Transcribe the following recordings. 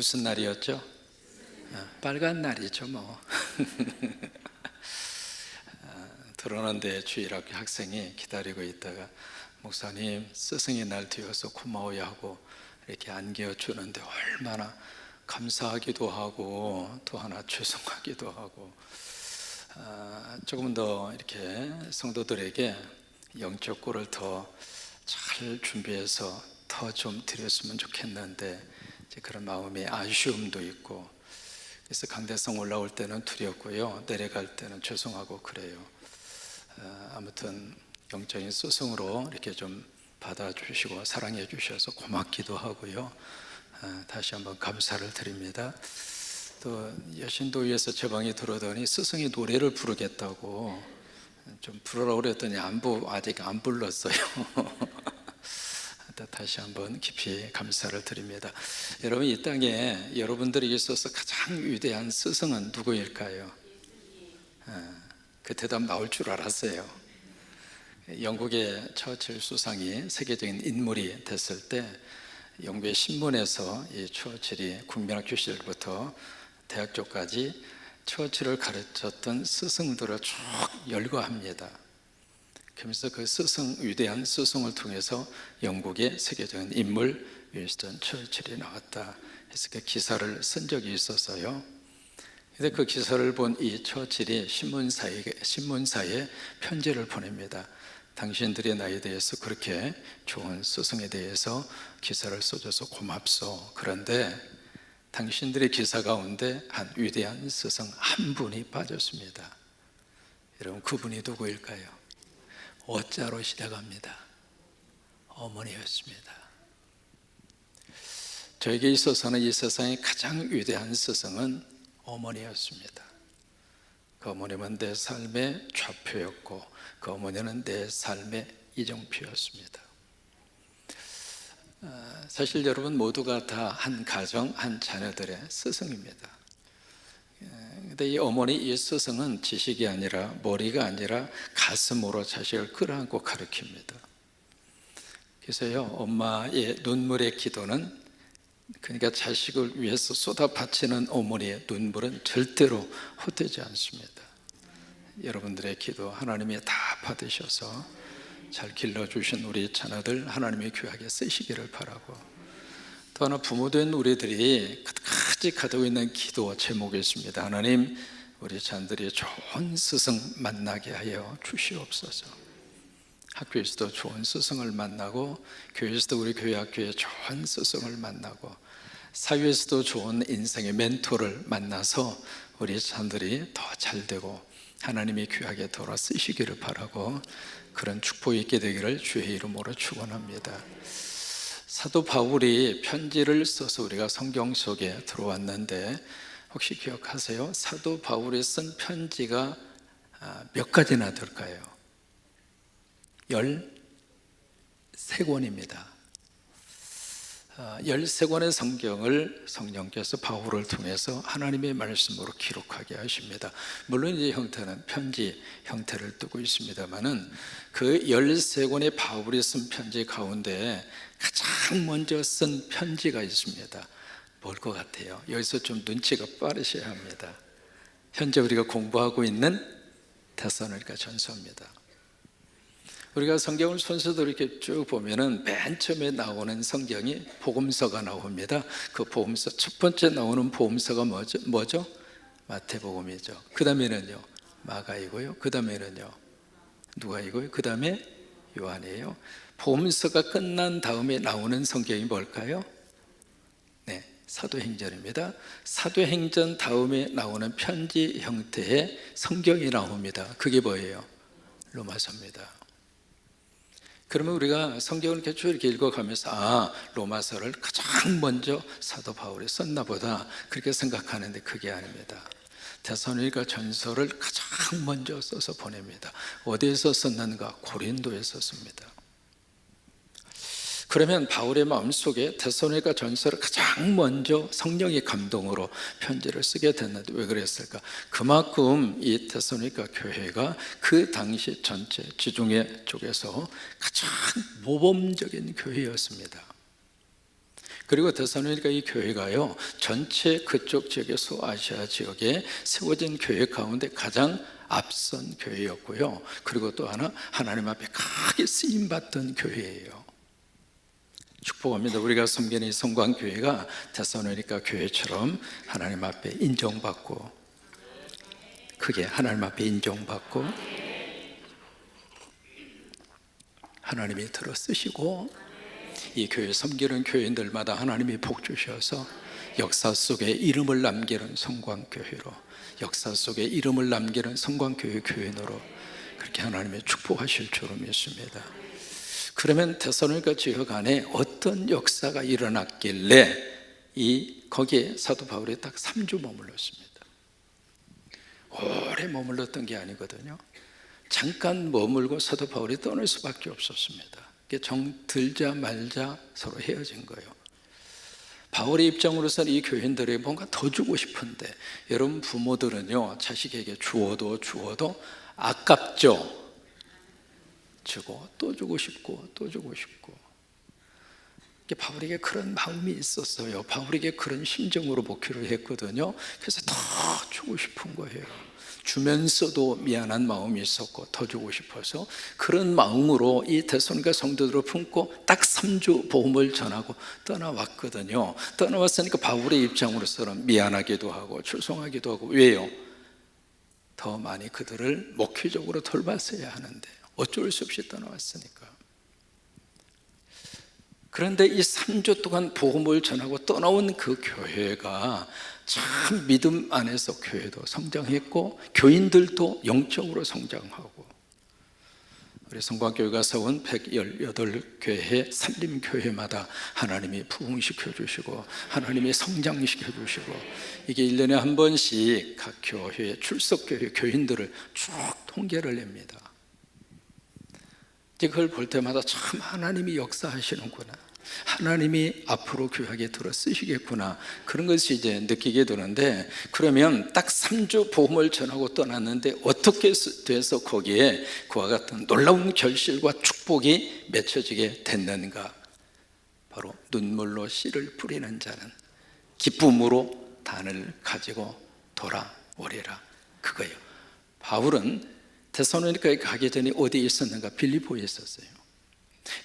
무슨 날이었죠? 빨간 날이죠 뭐. 들어오는데 주일학교 학생이 기다리고 있다가 목사님 스승의 날 되어서 고마워요 하고 이렇게 안겨주는데 얼마나 감사하기도 하고 또 하나 죄송하기도 하고, 조금 더 이렇게 성도들에게 영적 꿀을 더 잘 준비해서 더 좀 드렸으면 좋겠는데 이제 그런 마음의 아쉬움도 있고, 그래서 강대성 올라올 때는 두렵고요, 내려갈 때는 죄송하고 그래요. 아무튼 영적인 스승으로 이렇게 좀 받아주시고 사랑해 주셔서 고맙기도 하고요. 다시 한번 감사를 드립니다. 또 여신도에서 제 방에 들어오더니 스승이 노래를 부르겠다고 좀 부르라고 그랬더니 아직 안 불렀어요. 다시 한번 깊이 감사를 드립니다. 여러분, 이 땅에 여러분들에게 있어서 가장 위대한 스승은 누구일까요? 그 대답 나올 줄 알았어요. 영국의 처칠 수상이 세계적인 인물이 됐을 때 영국의 신문에서 이 처칠이 국민학교 시절부터 대학교까지 처칠을 가르쳤던 스승들을 쭉 열거합니다. 그러면서 그 스승, 위대한 스승을 통해서 영국의 세계적인 인물 윈스턴 처칠이 나왔다 해서 그 기사를 쓴 적이 있었어요. 근데 그 기사를 본 이 처칠이 신문사에 편지를 보냅니다. 당신들의 나이에 대해서 그렇게 좋은 스승에 대해서 기사를 써줘서 고맙소. 그런데 당신들의 기사 가운데 한 위대한 스승 한 분이 빠졌습니다. 여러분, 그분이 누구일까요? 어자로 시작합니다. 어머니였습니다. 저에게 있어서는 이 세상의 가장 위대한 스승은 어머니였습니다. 그 어머님은 내 삶의 좌표였고 그 어머니는 내 삶의 이정표였습니다. 사실 여러분 모두가 다 한 가정, 한 자녀들의 스승입니다. 근데 이 어머니, 이 스승은 지식이 아니라, 머리가 아니라 가슴으로 자식을 끌어안고 가르칩니다. 그래서요, 엄마의 눈물의 기도는, 그러니까 자식을 위해서 쏟아 바치는 어머니의 눈물은 절대로 헛되지 않습니다. 여러분들의 기도 하나님이 다 받으셔서 잘 길러주신 우리 자녀들 하나님의 귀하게 쓰시기를 바라고, 또 하나 부모된 우리들이 끝까지 가지고 있는 기도 제목이 있습니다. 하나님, 우리 자녀들이 좋은 스승 만나게 하여 주시옵소서. 학교에서도 좋은 스승을 만나고, 교회에서도 우리 교회 학교에 좋은 스승을 만나고, 사회에서도 좋은 인생의 멘토를 만나서 우리 자녀들이 더 잘되고 하나님이 귀하게 돌아 쓰시기를 바라고, 그런 축복이 있게 되기를 주의 이름으로 축원합니다. 사도 바울이 편지를 써서 우리가 성경 속에 들어왔는데 혹시 기억하세요? 사도 바울이 쓴 편지가 몇 가지나 될까요? 13권입니다. 13권의 성경을 성령께서 바울을 통해서 하나님의 말씀으로 기록하게 하십니다. 물론 이 형태는 편지 형태를 띠고 있습니다만은 그 13권의 바울이 쓴 편지 가운데 가장 먼저 쓴 편지가 있습니다. 뭘 것 같아요? 여기서 좀 눈치가 빠르셔야 합니다. 현재 우리가 공부하고 있는 데살로니가 전서입니다. 우리가 성경을 순서대로 이렇게 쭉 보면은 맨 처음에 나오는 성경이 복음서가 나옵니다. 그 복음서 첫 번째 나오는 복음서가 뭐죠? 마태복음이죠. 그 다음에는요 마가이고요. 그 다음에는요 누가이고요. 그 다음에 요한이에요. 복음서가 끝난 다음에 나오는 성경이 뭘까요? 네, 사도행전입니다. 사도행전 다음에 나오는 편지 형태의 성경이 나옵니다. 그게 뭐예요? 로마서입니다. 그러면 우리가 성경을 이렇게 쭉 이렇게 읽어가면서 로마서를 가장 먼저 사도 바울이 썼나 보다 그렇게 생각하는데 그게 아닙니다. 데살로니가 전서를 가장 먼저 써서 보냅니다. 어디에서 썼는가? 고린도에 썼습니다. 그러면 바울의 마음속에 데살로니가 전서를 가장 먼저 성령의 감동으로 편지를 쓰게 됐는데 왜 그랬을까? 그만큼 이 데살로니가 교회가 그 당시 전체 지중해 쪽에서 가장 모범적인 교회였습니다. 그리고 데살로니가 이 교회가요, 전체 그쪽 지역의 소아시아 지역에 세워진 교회 가운데 가장 앞선 교회였고요. 그리고 또 하나, 하나님 앞에 크게 쓰임받던 교회예요. 축복합니다. 우리가 섬기는 이 성광교회가 데살로니가 교회처럼 하나님 앞에 인정받고, 크게 하나님 앞에 인정받고, 하나님이 들어 쓰시고, 이 교회 섬기는 교인들마다 하나님이 복 주셔서 역사 속에 이름을 남기는 성광교회로, 역사 속에 이름을 남기는 성광교회 교인으로 그렇게 하나님이 축복하실 줄로 믿습니다. 그러면 데살로니가 지역 안에 어떤 역사가 일어났길래 거기에 사도 바울이 딱 3주 머물렀습니다. 오래 머물렀던 게 아니거든요. 잠깐 머물고 사도 바울이 떠날 수밖에 없었습니다. 정 들자 말자 서로 헤어진 거예요. 바울의 입장으로서는 이 교인들에게 뭔가 더 주고 싶은데, 여러분 부모들은요, 자식에게 주어도 아깝죠. 주고 또 주고 싶고 또 주고 싶고. 바울에게 그런 마음이 있었어요. 바울에게 그런 심정으로 목회를 했거든요. 그래서 더 주고 싶은 거예요. 주면서도 미안한 마음이 있었고 더 주고 싶어서 그런 마음으로 이 데살로니가 성도들을 품고 딱 3주 복음을 전하고 떠나왔거든요. 떠나왔으니까 바울의 입장으로서는 미안하기도 하고 죄송하기도 하고. 왜요? 더 많이 그들을 목회적으로 돌봤어야 하는데 어쩔 수 없이 떠나왔으니까. 그런데 이 3주 동안 복음을 전하고 떠나온 그 교회가 참 믿음 안에서 교회도 성장했고 교인들도 영적으로 성장하고, 우리 성광교회가 세운 118교회 산림교회마다 하나님이 부흥시켜 주시고 하나님이 성장시켜 주시고, 이게 1년에 한 번씩 각 교회 출석교회 교인들을 쭉 통계를 냅니다. 그걸 볼 때마다 참 하나님이 역사하시는구나, 하나님이 앞으로 교회에 들어 쓰시겠구나, 그런 것이 이제 느끼게 되는데, 그러면 딱 3주 복음을 전하고 떠났는데 어떻게 돼서 거기에 그와 같은 놀라운 결실과 축복이 맺혀지게 됐는가? 바로 눈물로 씨를 뿌리는 자는 기쁨으로 단을 가지고 돌아오리라, 그거예요. 바울은 데살로니가에 가기 전에 어디에 있었는가? 빌립보에 있었어요.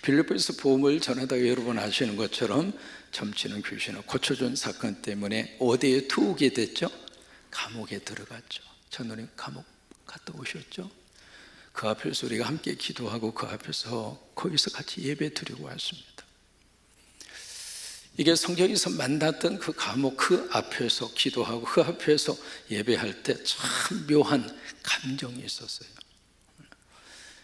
빌립보에서 복음을 전하다가 여러분 아시는 것처럼 점치는 귀신을 고쳐준 사건 때문에 어디에 두게 됐죠? 감옥에 들어갔죠. 전우님 감옥 갔다 오셨죠? 그 앞에서 우리가 함께 기도하고 그 앞에서 거기서 같이 예배 드리고 왔습니다. 이게 성경에서 만났던 그 감옥 그 앞에서 기도하고 그 앞에서 예배할 때 참 묘한 감정이 있었어요.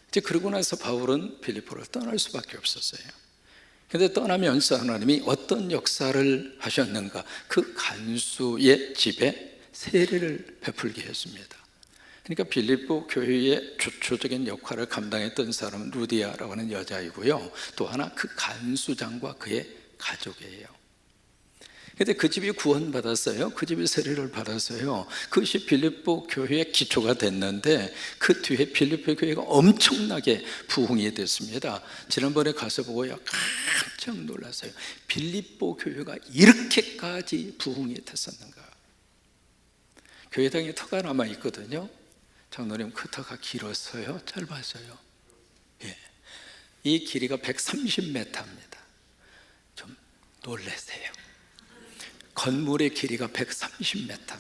이제 그러고 나서 바울은 빌립보를 떠날 수밖에 없었어요. 그런데 떠나면서 하나님이 어떤 역사를 하셨는가? 그 간수의 집에 세례를 베풀게 했습니다. 그러니까 빌립보 교회의 주초적인 역할을 감당했던 사람은 루디아라고 하는 여자이고요, 또 하나 그 간수장과 그의 가족이에요. 그런데 그 집이 구원받았어요. 그 집이 세례를 받았어요. 그것이 빌립보 교회의 기초가 됐는데 그 뒤에 빌립보 교회가 엄청나게 부흥이 됐습니다. 지난번에 가서 보고요, 깜짝 놀랐어요. 빌립보 교회가 이렇게까지 부흥이 됐었는가. 교회당에 터가 남아있거든요. 장로님, 그 터가 길었어요? 짧았어요? 예. 이 길이가 130m입니다. 좀 놀라세요. 건물의 길이가 130m입니다.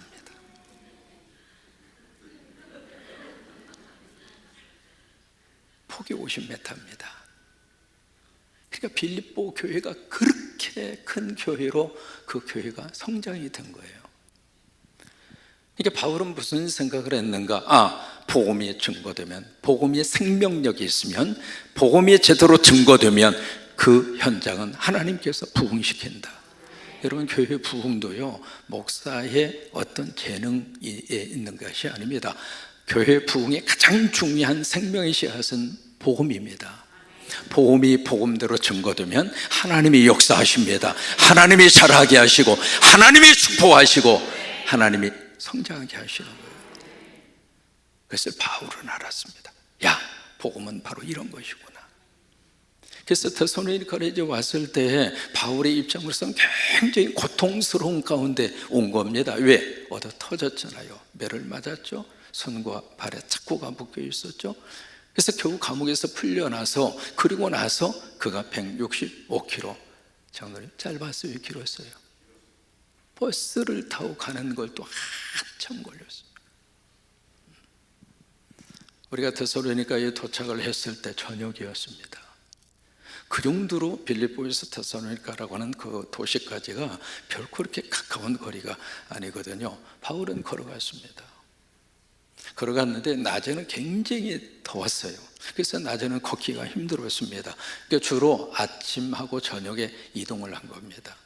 폭이 50m입니다. 그러니까 빌립보 교회가 그렇게 큰 교회로 그 교회가 성장이 된 거예요. 그러니까 바울은 무슨 생각을 했는가? 복음이 증거되면, 복음이 생명력이 있으면, 복음이 제대로 증거되면 그 현장은 하나님께서 부흥시킨다. 여러분, 교회 부흥도요, 목사의 어떤 재능에 있는 것이 아닙니다. 교회 부흥의 가장 중요한 생명의 씨앗은 복음입니다. 복음이 복음대로 증거되면 하나님이 역사하십니다. 하나님이 잘하게 하시고 하나님이 축복하시고 하나님이 성장하게 하시는 거예요. 그래서 바울은 알았습니다. 야, 복음은 바로 이런 것이구나. 그래서 데살로니가에 이제 왔을 때 바울의 입장으로서는 굉장히 고통스러운 가운데 온 겁니다. 왜? 얻어 터졌잖아요. 매를 맞았죠. 손과 발에 착고가 묶여 있었죠. 그래서 겨우 감옥에서 풀려나서, 그리고 나서 그가 165km, 장거리 짧았어요, 길었어요. 버스를 타고 가는 걸 또 한참 걸렸어요. 우리가 데살로니가에 도착을 했을 때 저녁이었습니다. 그 정도로 빌립보에서 데살로니가라고 하는 그 도시까지가 결코 그렇게 가까운 거리가 아니거든요. 바울은 걸어갔습니다. 걸어갔는데 낮에는 굉장히 더웠어요. 그래서 낮에는 걷기가 힘들었습니다. 그러니까 주로 아침하고 저녁에 이동을 한 겁니다.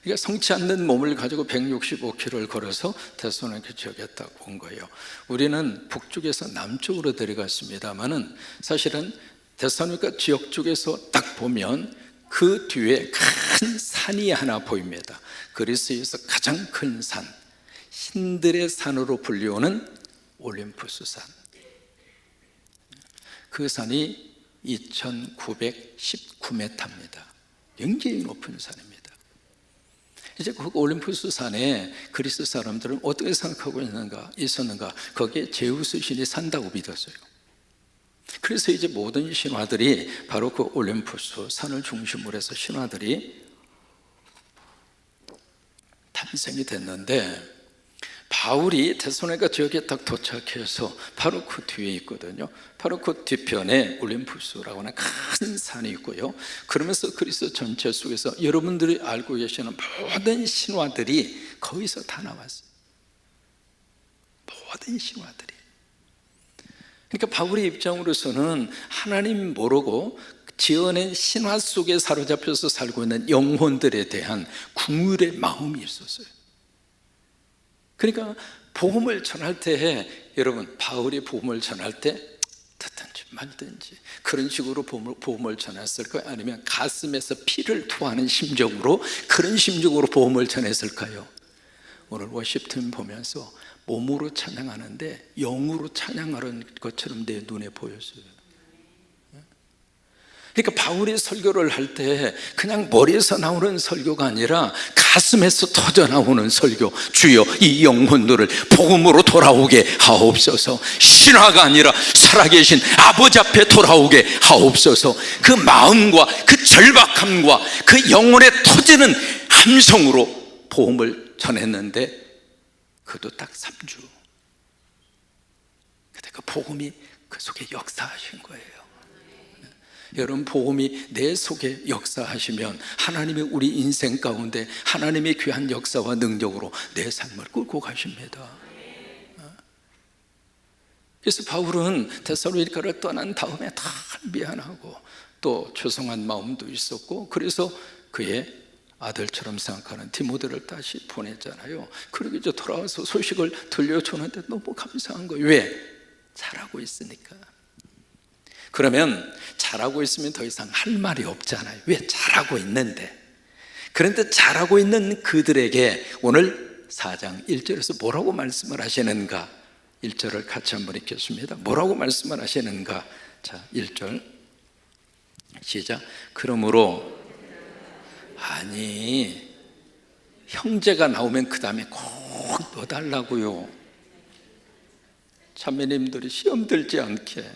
그러니까 성치 않는 몸을 가지고 165km를 걸어서 데살로니가 지역에 딱 온 거예요. 우리는 북쪽에서 남쪽으로 내려갔습니다만은 사실은 데살로니가 지역 쪽에서 딱 보면 그 뒤에 큰 산이 하나 보입니다. 그리스에서 가장 큰 산, 신들의 산으로 불리우는 올림푸스 산. 그 산이 2919m입니다. 굉장히 높은 산입니다. 이제 그 올림푸스 산에 그리스 사람들은 어떻게 생각하고 있었는가? 거기에 제우스 신이 산다고 믿었어요. 그래서 이제 모든 신화들이 바로 그 올림푸스 산을 중심으로 해서 신화들이 탄생이 됐는데, 바울이 데살로니가 지역에 딱 도착해서 바로 그 뒤에 있거든요. 바로 그 뒤편에 올림푸스라고 하는 큰 산이 있고요. 그러면서 그리스 전체 속에서 여러분들이 알고 계시는 모든 신화들이 거기서 다 나왔어요. 모든 신화들이. 그러니까 바울의 입장으로서는 하나님 모르고 지어낸 신화 속에 사로잡혀서 살고 있는 영혼들에 대한 국률의 마음이 있었어요. 그러니까 복음을 전할 때, 여러분, 바울이 복음을 전할 때 듣든지 말든지 그런 식으로 복음을 전했을까요? 아니면 가슴에서 피를 토하는 심정으로, 그런 심정으로 복음을 전했을까요? 오늘 워십팀 보면서 몸으로 찬양하는데 영으로 찬양하는 것처럼 내 눈에 보였어요. 그러니까 바울이 설교를 할 때 그냥 머리에서 나오는 설교가 아니라 가슴에서 터져나오는 설교. 주여, 이 영혼들을 복음으로 돌아오게 하옵소서. 신화가 아니라 살아계신 아버지 앞에 돌아오게 하옵소서. 그 마음과 그 절박함과 그 영혼에 터지는 함성으로 복음을 전했는데, 그것도 딱 3주. 근데 그 복음이 그 속에 역사하신 거예요. 여러분, 복음이 내 속에 역사하시면 하나님이 우리 인생 가운데 하나님의 귀한 역사와 능력으로 내 삶을 끌고 가십니다. 그래서 바울은 데살로니가를 떠난 다음에 다 미안하고 또 죄송한 마음도 있었고, 그래서 그의 아들처럼 생각하는 디모데를 다시 보냈잖아요. 그리고 이제 돌아와서 소식을 들려주는데 너무 감사한 거예요. 왜? 잘하고 있으니까. 그러면 잘하고 있으면 더 이상 할 말이 없잖아요. 왜? 잘하고 있는데. 그런데 잘하고 있는 그들에게 오늘 4장 1절에서 뭐라고 말씀을 하시는가? 1절을 같이 한번 읽겠습니다. 뭐라고 말씀을 하시는가? 자, 1절 시작. 그러므로, 아니, 형제가 나오면 그 다음에 꼭 넣어달라고요. 자매님들이 시험 들지 않게.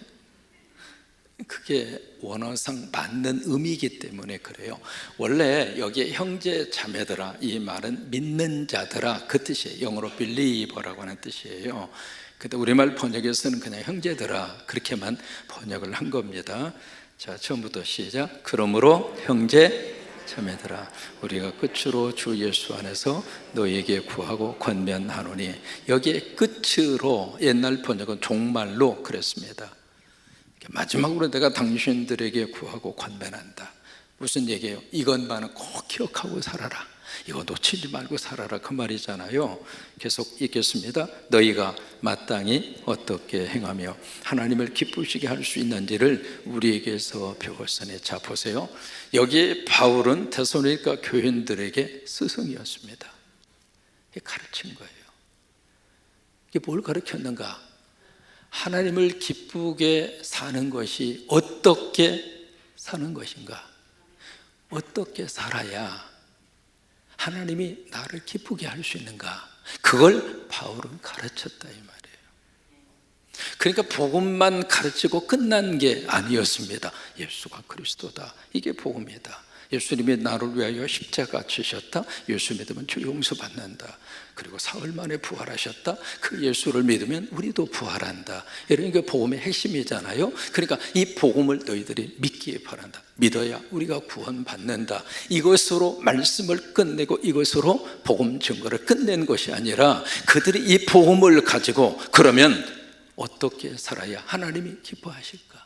그게 원어상 맞는 의미이기 때문에 그래요. 원래 여기에 형제 자매들아, 이 말은 믿는 자들아, 그 뜻이에요. 영어로 believer라고 하는 뜻이에요. 근데 우리말 번역에서는 그냥 형제들아 그렇게만 번역을 한 겁니다. 자, 처음부터 시작. 그러므로 형제 자매들아, 우리가 끝으로 주 예수 안에서 너희에게 구하고 권면하노니, 여기에 끝으로 옛날 번역은 종말로 그랬습니다. 마지막으로 내가 당신들에게 구하고 권면한다. 무슨 얘기예요? 이것만은 꼭 기억하고 살아라. 이거 놓치지 말고 살아라, 그 말이잖아요. 계속 읽겠습니다. 너희가 마땅히 어떻게 행하며 하나님을 기쁘시게 할 수 있는지를 우리에게서 배웠으니. 자, 보세요. 여기에 바울은 데살로니가 교인들에게 스승이었습니다. 이게 가르친 거예요. 이게 뭘 가르쳤는가? 하나님을 기쁘게 사는 것이 어떻게 사는 것인가? 어떻게 살아야 하나님이 나를 기쁘게 할 수 있는가? 그걸 바울은 가르쳤다 이 말이에요. 그러니까 복음만 가르치고 끝난 게 아니었습니다. 예수가 그리스도다, 이게 복음이다. 예수님이 나를 위하여 십자가 지셨다. 예수 믿으면 주 용서받는다. 그리고 사흘 만에 부활하셨다. 그 예수를 믿으면 우리도 부활한다. 이런 게 복음의 핵심이잖아요. 그러니까 이 복음을 너희들이 믿기에 바란다. 믿어야 우리가 구원받는다. 이것으로 말씀을 끝내고 이것으로 복음 증거를 끝낸 것이 아니라 그들이 이 복음을 가지고 그러면 어떻게 살아야 하나님이 기뻐하실까?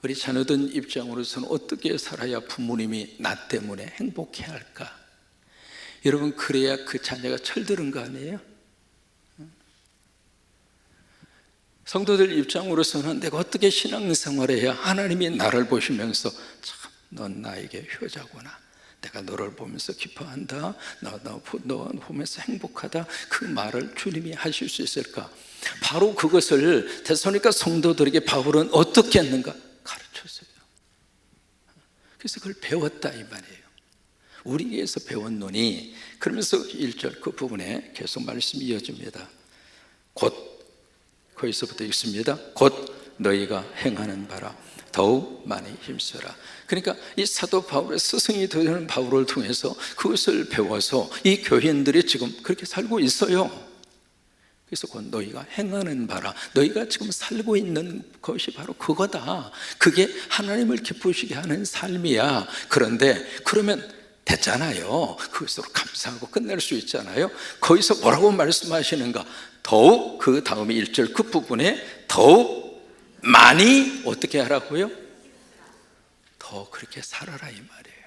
우리 자녀들 입장으로서는 어떻게 살아야 부모님이 나 때문에 행복해 할까? 여러분, 그래야 그 자녀가 철드는 거 아니에요? 성도들 입장으로서는 내가 어떻게 신앙생활을 해야 하나님이 나를 보시면서 참, 넌 나에게 효자구나, 내가 너를 보면서 기뻐한다, 너 보면서 행복하다, 그 말을 주님이 하실 수 있을까? 바로 그것을 데살로니가 성도들에게 바울은 어떻게 했는가? 가르쳤어요. 그래서 그걸 배웠다 이 말이에요. 우리에게서 배웠노니, 그러면서 1절 그 부분에 계속 말씀이 이어집니다. 곧, 거기서부터 읽습니다. 곧 너희가 행하는 바라 더욱 많이 힘써라. 그러니까 이 사도 바울의 스승이 되는 바울을 통해서 그것을 배워서 이 교인들이 지금 그렇게 살고 있어요. 그래서 곧 너희가 행하는 바라, 너희가 지금 살고 있는 것이 바로 그거다. 그게 하나님을 기쁘시게 하는 삶이야. 그런데 그러면 됐잖아요. 그것으로 감사하고 끝낼 수 있잖아요. 거기서 뭐라고 말씀하시는가? 더욱, 그 다음에 1절 그 부분에 더욱 많이 어떻게 하라고요? 더 그렇게 살아라 이 말이에요.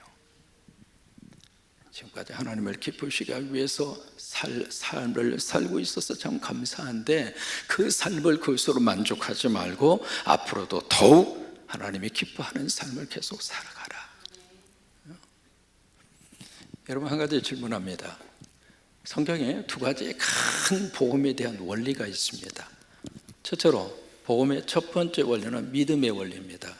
지금까지 하나님을 기쁘시게 하기 위해서 삶을 살고 있어서 참 감사한데, 그 삶을 그것으로 만족하지 말고 앞으로도 더욱 하나님이 기뻐하는 삶을 계속 살아가라. 여러분, 한 가지 질문합니다. 성경에 두 가지의 큰 복음에 대한 원리가 있습니다. 첫째로 복음의 첫 번째 원리는 믿음의 원리입니다.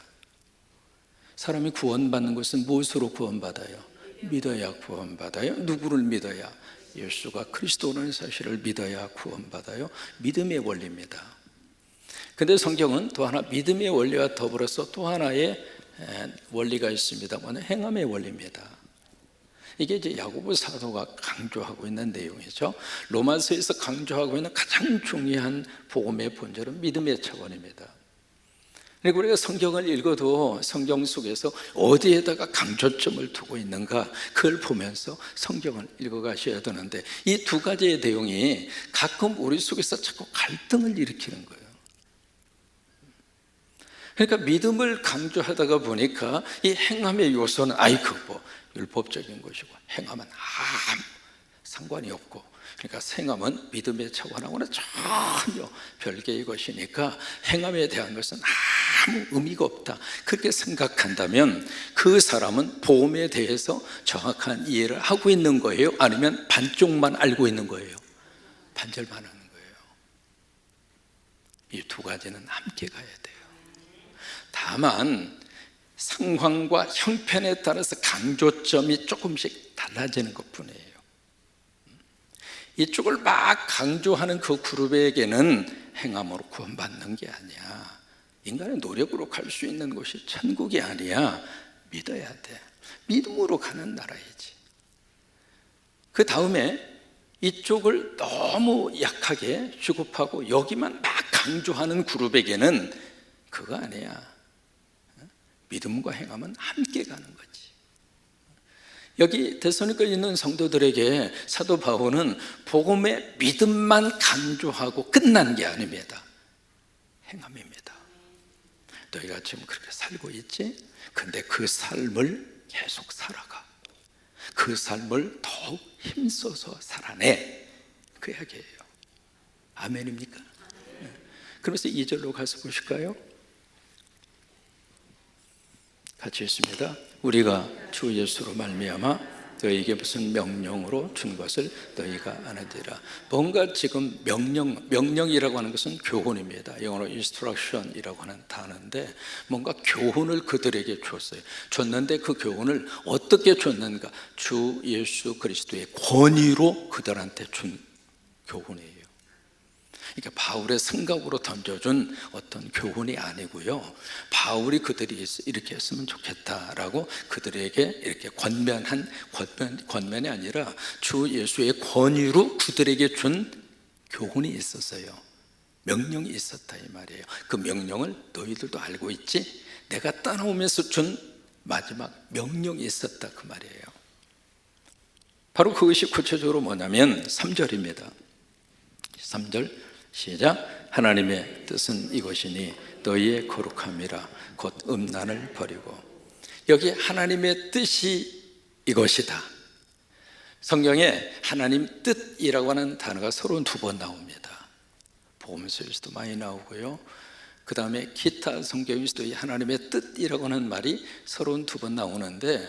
사람이 구원받는 것은 무엇으로 구원받아요? 믿어야 구원받아요. 누구를 믿어야? 예수가 그리스도라는 사실을 믿어야 구원받아요. 믿음의 원리입니다. 그런데 성경은 또 하나 믿음의 원리와 더불어서 또 하나의 원리가 있습니다. 그건 행함의 원리입니다. 이게 이제 야고보 사도가 강조하고 있는 내용이죠. 로마서에서 강조하고 있는 가장 중요한 복음의 본질은 믿음의 차원입니다. 그리고 우리가 성경을 읽어도 성경 속에서 어디에다가 강조점을 두고 있는가, 그걸 보면서 성경을 읽어가셔야 되는데, 이 두 가지의 내용이 가끔 우리 속에서 자꾸 갈등을 일으키는 거예요. 그러니까 믿음을 강조하다가 보니까 이 행함의 요소는 뭐 율법적인 것이고, 행함은 아무 상관이 없고, 그러니까 행함은 믿음의 차원하고는 전혀 별개의 것이니까 행함에 대한 것은 아무 의미가 없다, 그렇게 생각한다면 그 사람은 복음에 대해서 정확한 이해를 하고 있는 거예요? 아니면 반쪽만 알고 있는 거예요? 반절만 하는 거예요. 이 두 가지는 함께 가야 돼요. 다만 상황과 형편에 따라서 강조점이 조금씩 달라지는 것뿐이에요. 이쪽을 막 강조하는 그 그룹에게는 행함으로 구원받는 게 아니야, 인간의 노력으로 갈 수 있는 곳이 천국이 아니야, 믿어야 돼. 믿음으로 가는 나라이지. 그 다음에 이쪽을 너무 약하게 취급하고 여기만 막 강조하는 그룹에게는 그거 아니야, 믿음과 행함은 함께 가는 거지. 여기 데살로니가에 있는 성도들에게 사도 바울은 복음의 믿음만 강조하고 끝난 게 아닙니다. 행함입니다. 너희가 지금 그렇게 살고 있지? 근데 그 삶을 계속 살아가. 그 삶을 더욱 힘써서 살아내. 그 이야기예요. 아멘입니까? 그러면서 2절로 가서 보실까요? 같이 읽습니다. 우리가 주 예수로 말미암아 너희에게 무슨 명령으로 준 것을 너희가 아느니라. 뭔가 지금 명령이라고 하는 것은 교훈입니다. 영어로 instruction이라고 하는 단어인데 뭔가 교훈을 그들에게 줬는데 그 교훈을 어떻게 줬는가? 주 예수 그리스도의 권위로 그들한테 준 교훈이에요. 그러니까 바울의 생각으로 던져준 어떤 교훈이 아니고요, 바울이 그들이 이렇게 했으면 좋겠다라고 그들에게 이렇게 권면이 아니라 주 예수의 권위로 그들에게 준 교훈이 있었어요. 명령이 있었다 이 말이에요. 그 명령을 너희들도 알고 있지? 내가 따라오면서 준 마지막 명령이 있었다 그 말이에요. 바로 그것이 구체적으로 뭐냐면 3절입니다 3절 시작. 하나님의 뜻은 이것이니 너희의 거룩함이라 곧 음란을 버리고. 여기 하나님의 뜻이 이것이다. 성경에 하나님 뜻이라고 하는 단어가 32번 나옵니다. 복음서에서도 많이 나오고요, 그 다음에 기타 성경에서도 이 하나님의 뜻이라고 하는 말이 32번 나오는데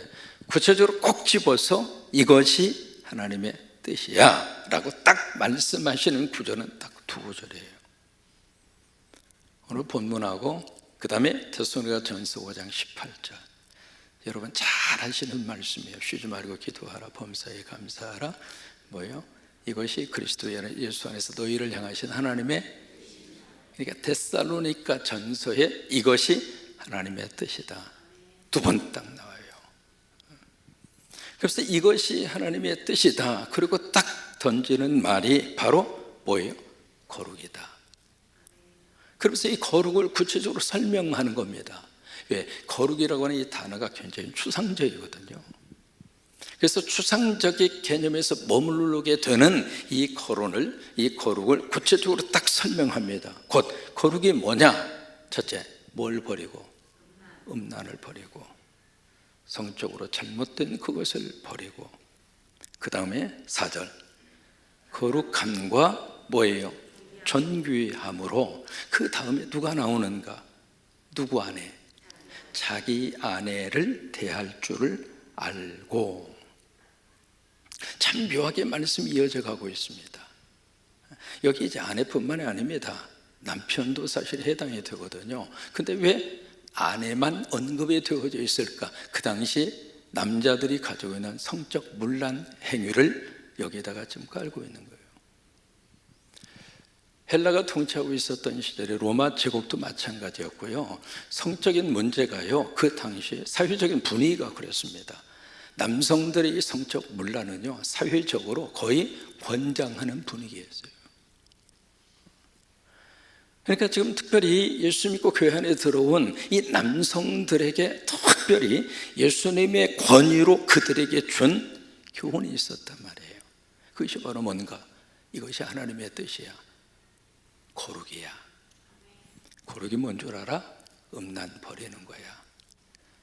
구체적으로 꼭 집어서 이것이 하나님의 뜻이야 라고 딱 말씀하시는 구절은 딱 두 구절이에요. 오늘 본문하고 그 다음에 데살로니가전서 5장 18절, 여러분 잘 하시는 말씀이에요. 쉬지 말고 기도하라, 범사에 감사하라. 뭐예요? 이것이 그리스도 예수 안에서 너희를 향하신 하나님의, 그러니까 데살로니가 전서에 이것이 하나님의 뜻이다 두 번 딱 나와요. 그래서 이것이 하나님의 뜻이다 그리고 딱 던지는 말이 바로 뭐예요? 거룩이다. 그래서 이 거룩을 구체적으로 설명하는 겁니다. 왜? 거룩이라고 하는 이 단어가 굉장히 추상적이거든요. 그래서 추상적인 개념에서 머무르게 되는 이 거룩을 구체적으로 딱 설명합니다. 곧 거룩이 뭐냐? 첫째, 뭘 버리고? 음란을 버리고, 성적으로 잘못된 그것을 버리고, 그 다음에 4절, 거룩함과 뭐예요? 존귀함으로. 그 다음에 누가 나오는가? 누구 아내? 자기 아내를 대할 줄을 알고. 참 묘하게 말씀이 이어져 가고 있습니다. 여기 이제 아내뿐만이 아닙니다. 남편도 사실 해당이 되거든요. 근데 왜 아내만 언급이 되어져 있을까? 그 당시 남자들이 가지고 있는 성적 문란 행위를 여기다가 지금 깔고 있는 거예요. 헬라가 통치하고 있었던 시절에 로마 제국도 마찬가지였고요, 성적인 문제가요, 그 당시 사회적인 분위기가 그랬습니다. 남성들의 성적 문란은요, 사회적으로 거의 권장하는 분위기였어요. 그러니까 지금 특별히 예수 믿고 교회 안에 들어온 이 남성들에게 특별히 예수님의 권위로 그들에게 준 교훈이 있었단 말이에요. 그것이 바로 뭔가? 이것이 하나님의 뜻이야. 거룩이야. 거룩이 뭔 줄 알아? 음란 버리는 거야.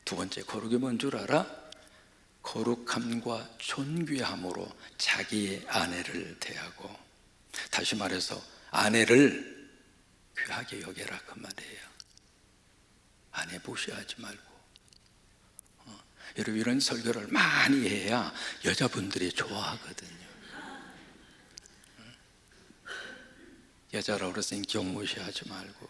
두 번째, 거룩이 뭔 줄 알아? 거룩함과 존귀함으로 자기의 아내를 대하고. 다시 말해서 아내를 귀하게 여겨라 그 말이에요. 아내 무시하지 말고. 여러분 이런 설교를 많이 해야 여자분들이 좋아하거든요. 여자라고 해서 인격 무시하지 말고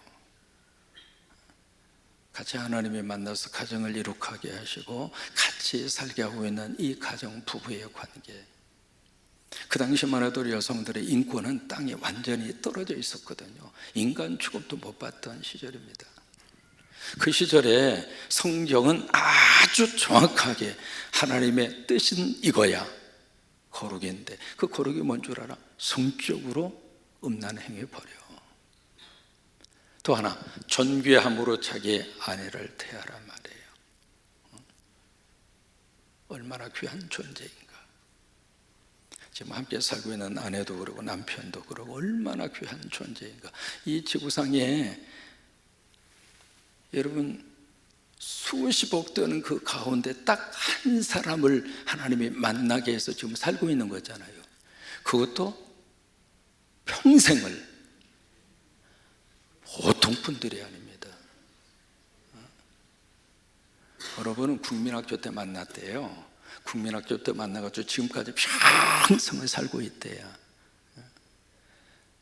같이 하나님이 만나서 가정을 이룩하게 하시고 같이 살게 하고 있는 이 가정 부부의 관계. 그 당시만 해도 여성들의 인권은 땅에 완전히 떨어져 있었거든요. 인간 취급도 못 받던 시절입니다. 그 시절에 성경은 아주 정확하게 하나님의 뜻은 이거야, 거룩인데 그 거룩이 뭔 줄 알아? 성적으로 음란 행위 버려. 또 하나, 존귀함으로 자기의 아내를 대하란 말이에요. 얼마나 귀한 존재인가. 지금 함께 살고 있는 아내도 그러고 남편도 그러고 얼마나 귀한 존재인가. 이 지구상에 여러분 수십억 되는 그 가운데 딱 한 사람을 하나님이 만나게 해서 지금 살고 있는 거잖아요. 그것도 평생을. 보통 분들이 아닙니다. 여러분은 국민학교 때 만났대요. 국민학교 때 만나가지고 지금까지 평생을 살고 있대요.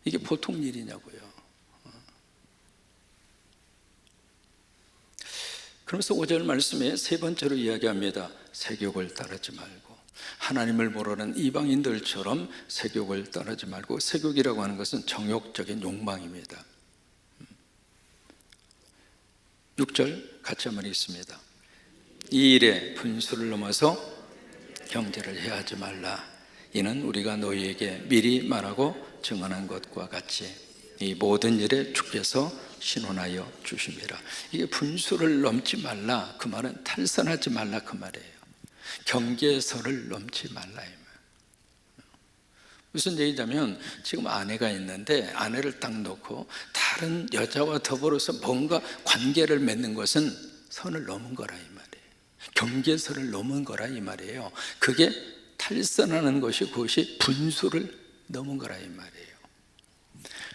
이게 보통 일이냐고요. 그러면서 5절 말씀에 세 번째로 이야기합니다. 세욕을 따르지 말고, 하나님을 모르는 이방인들처럼 세욕을 따르지 말고. 세욕이라고 하는 것은 정욕적인 욕망입니다. 6절 같이 한번 읽습니다. 이 일에 분수를 넘어서 경제를 해하지 말라. 이는 우리가 너희에게 미리 말하고 증언한 것과 같이 이 모든 일에 주께서 신원하여 주심이라. 이게 분수를 넘지 말라, 그 말은 탈선하지 말라 그 말이에요. 경계선을 넘지 말라 이 말. 무슨 얘기냐면, 지금 아내가 있는데 아내를 딱 놓고 다른 여자와 더불어서 뭔가 관계를 맺는 것은 선을 넘은 거라 이 말이에요. 경계선을 넘은 거라 이 말이에요. 그게 탈선하는 것이, 그것이 분수를 넘은 거라 이 말이에요.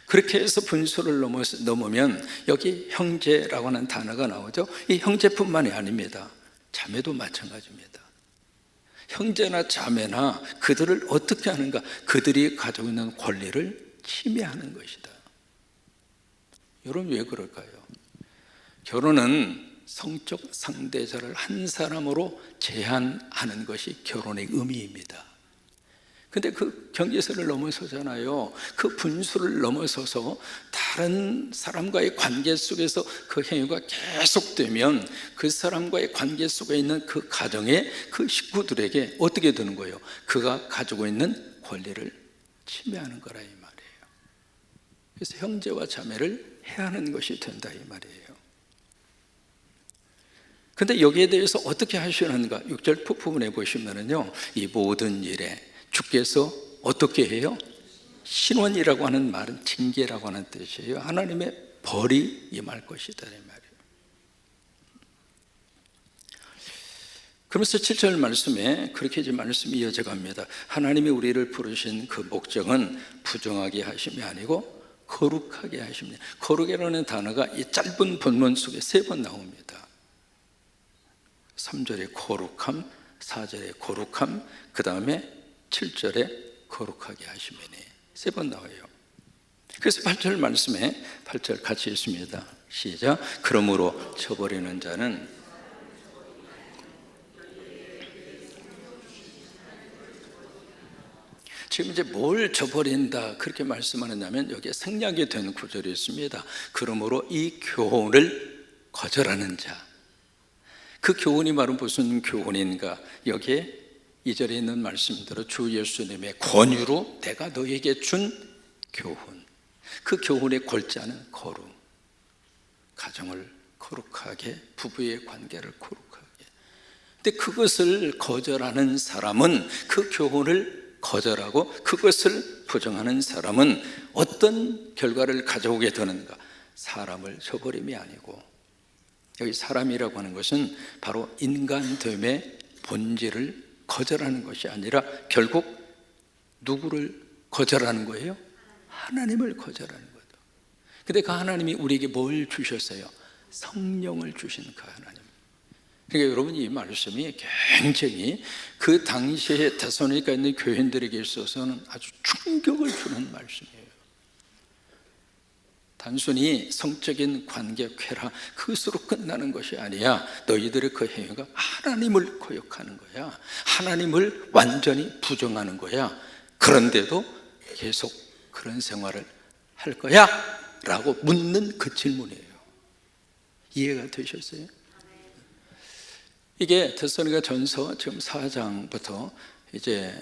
그렇게 해서 분수를 넘으면 여기 형제라고 하는 단어가 나오죠. 이 형제뿐만이 아닙니다. 자매도 마찬가지입니다. 형제나 자매나 그들을 어떻게 하는가? 그들이 가지고 있는 권리를 침해하는 것이다. 여러분 왜 그럴까요? 결혼은 성적 상대자를 한 사람으로 제한하는 것이 결혼의 의미입니다. 근데 그 경계선을 넘어서잖아요. 그 분수를 넘어서서 다른 사람과의 관계 속에서 그 행위가 계속되면 그 사람과의 관계 속에 있는 그 가정의 그 식구들에게 어떻게 되는 거예요? 그가 가지고 있는 권리를 침해하는 거라 이 말이에요. 그래서 형제와 자매를 해하는 것이 된다 이 말이에요. 근데 여기에 대해서 어떻게 하시는가? 6절 부분에 보시면은요, 이 모든 일에 주께서 어떻게 해요? 신원이라고 하는 말은 징계라고 하는 뜻이에요. 하나님의 벌이 임할 것이다 이 말이에요. 그러면서 7절 말씀에 그렇게 이제 말씀이 이어져 갑니다. 하나님이 우리를 부르신 그 목적은 부정하게 하심이 아니고 거룩하게 하십니다. 거룩이라는 단어가 이 짧은 본문 속에 3번 나옵니다. 3절에 거룩함, 4절에 거룩함, 그 다음에 7절에 거룩하게 하시면이 3번 나와요. 그래서 8절 말씀에 8절 같이 읽습니다. 시작. 그러므로 저버리는 자는 지금 이제 뭘 저버린다 그렇게 말씀하느냐면, 여기에 생략이 된 구절이 있습니다. 그러므로 이 교훈을 거절하는 자. 그 교훈이 바로 무슨 교훈인가? 여기에 2절에 있는 말씀대로 주 예수님의 권유로 내가 너에게 준 교훈, 그 교훈의 골자는 거룩, 가정을 거룩하게, 부부의 관계를 거룩하게. 근데 그것을 거절하는 사람은, 그 교훈을 거절하고 그것을 부정하는 사람은 어떤 결과를 가져오게 되는가? 사람을 저버림이 아니고, 여기 사람이라고 하는 것은 바로 인간됨의 본질을 거절하는 것이 아니라 결국 누구를 거절하는 거예요? 하나님을 거절하는 거예요. 근데 그 하나님이 우리에게 뭘 주셨어요? 성령을 주신 그 하나님. 그러니까 여러분, 이 말씀이 굉장히 그 당시에 데살로니가에 있는 교인들에게 있어서는 아주 충격을 주는 말씀이에요. 단순히 성적인 관계 쾌락, 그것으로 끝나는 것이 아니야. 너희들의 그 행위가 하나님을 거역하는 거야. 하나님을 완전히 부정하는 거야. 그런데도 계속 그런 생활을 할 거야? 라고 묻는 그 질문이에요. 이해가 되셨어요? 이게 데살로니가 전서 지금 4장부터 이제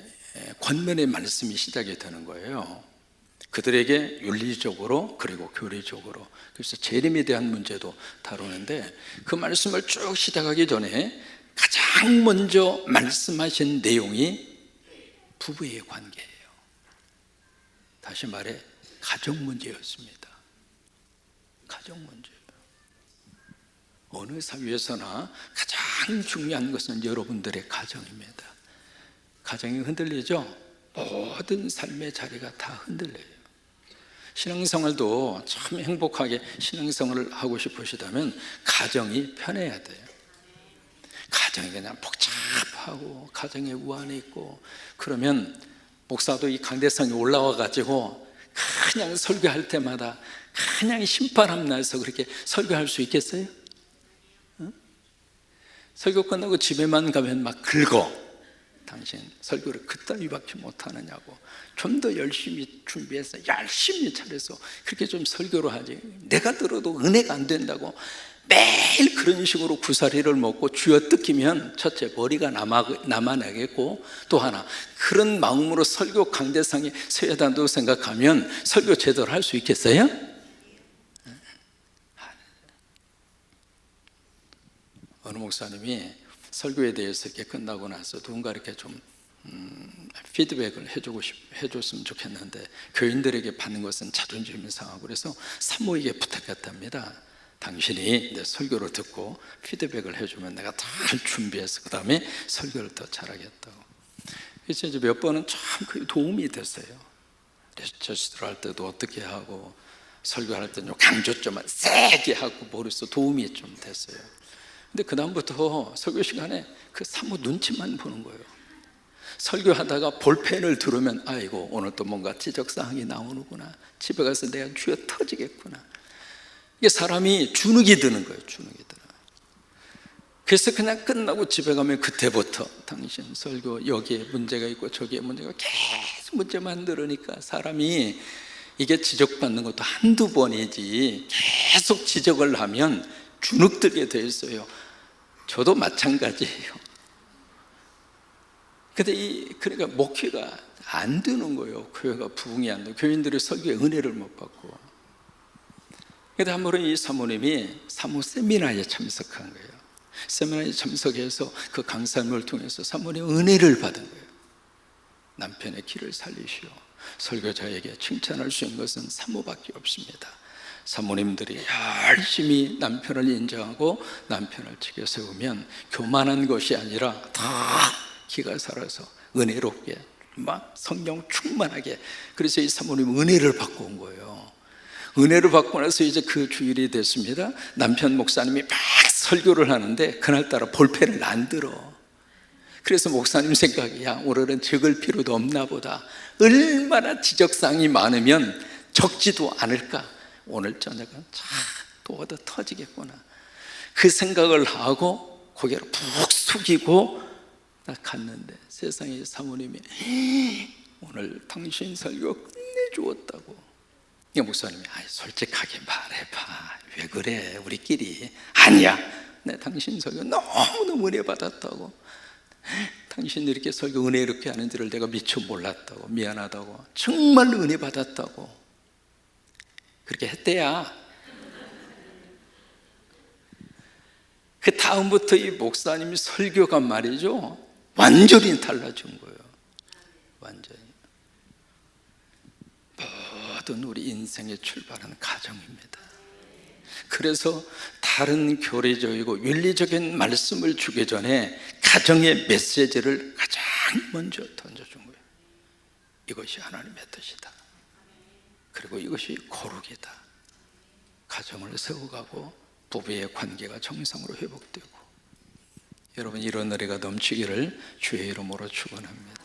권면의 말씀이 시작이 되는 거예요. 그들에게 윤리적으로 그리고 교리적으로, 그래서 재림에 대한 문제도 다루는데, 그 말씀을 쭉 시작하기 전에 가장 먼저 말씀하신 내용이 부부의 관계예요. 다시 말해 가정 문제였습니다. 가정 문제예요. 어느 사회에서나 가장 중요한 것은 여러분들의 가정입니다. 가정이 흔들리죠? 모든 삶의 자리가 다 흔들려요. 신앙생활도 참 행복하게 신앙생활을 하고 싶으시다면 가정이 편해야 돼요. 가정이 그냥 복잡하고 하고 가정에 우환이 있고 그러면 목사도 이 강대상에 올라와 가지고 그냥 설교할 때마다 그냥 심판함 나서 그렇게 설교할 수 있겠어요? 응? 설교 끝나고 집에만 가면 막 긁어. 당신 설교를 그따위밖에 못하느냐고. 좀 더 열심히 준비해서 열심히 차려서 그렇게 좀 설교를 하지. 내가 들어도 은혜가 안 된다고 매일 그런 식으로 구사리를 먹고 쥐어뜯기면 첫째 머리가 남아나겠고, 또 하나 그런 마음으로 설교 강대상에 서야 된다고 생각하면 설교 제대로 할 수 있겠어요? 어느 목사님이 설교에 대해서 이렇게 끝나고 나서 누군가 이렇게 좀 피드백을 해줬으면 좋겠는데 교인들에게 받는 것은 자존심이 상하고 그래서 사모에게 부탁했답니다. 당신이 내 설교를 듣고 피드백을 해주면 내가 잘 준비해서 그 다음에 설교를 더 잘하겠다고. 그래서 이제 몇 번은 참 그게 도움이 됐어요. 레지스트를 할 때도 어떻게 하고 설교할 때는 강조점만 세게 하고 머릿속 도움이 좀 됐어요. 근데 그 다음부터 설교 시간에 그 사모 눈치만 보는 거예요. 설교하다가 볼펜을 들으면 아이고 오늘 또 뭔가 지적사항이 나오는구나, 집에 가서 내가 쥐어 터지겠구나. 이게 사람이 주눅이 드는 거예요. 주눅이 들어. 그래서 그냥 끝나고 집에 가면 그때부터 당신 설교 여기에 문제가 있고 저기에 문제가 계속 문제만 들으니까 사람이 이게 지적받는 것도 한두 번이지 계속 지적을 하면 주눅 들게 돼 있어요. 저도 마찬가지예요. 근데 그러니까 목회가 안 되는 거예요. 교회가 부흥이 안 되고 교인들이 설교에 은혜를 못 받고. 근데 한 번은 이 사모님이 사모 세미나에 참석한 거예요. 세미나에 참석해서 그 강사님을 통해서 사모님 은혜를 받은 거예요. 남편의 길을 살리시오. 설교자에게 칭찬할 수 있는 것은 사모밖에 없습니다. 사모님들이 열심히 남편을 인정하고 남편을 지켜 세우면 교만한 것이 아니라 다 기가 살아서 은혜롭게 막 성령 충만하게. 그래서 이 사모님 은혜를 받고 온 거예요. 은혜를 받고 나서 이제 그 주일이 됐습니다. 남편 목사님이 막 설교를 하는데 그날따라 볼펜을 안 들어. 그래서 목사님 생각이 야 오늘은 적을 필요도 없나 보다. 얼마나 지적사항이 많으면 적지도 않을까. 오늘 저녁은 또 얻어 터지겠구나. 그 생각을 하고 고개를 푹 숙이고 딱 갔는데 세상에 사모님이 오늘 당신 설교 끝내주었다고. 이 목사님이 솔직하게 말해봐. 왜 그래 우리끼리. 아니야 내 당신 설교 너무너무 은혜 받았다고. 당신이 이렇게 설교 은혜 이렇게 하는지를 내가 미처 몰랐다고. 미안하다고. 정말 은혜 받았다고. 그렇게 했대야. 그 다음부터 이 목사님이 설교가 말이죠 완전히 달라진 거예요. 완전히. 모든 우리 인생의 출발은 가정입니다. 그래서 다른 교리적이고 윤리적인 말씀을 주기 전에 가정의 메시지를 가장 먼저 던져준 거예요. 이것이 하나님의 뜻이다. 그리고 이것이 거룩이다. 가정을 세워가고 부부의 관계가 정상으로 회복되고. 여러분 이런 은혜가 넘치기를 주의 이름으로 축원합니다.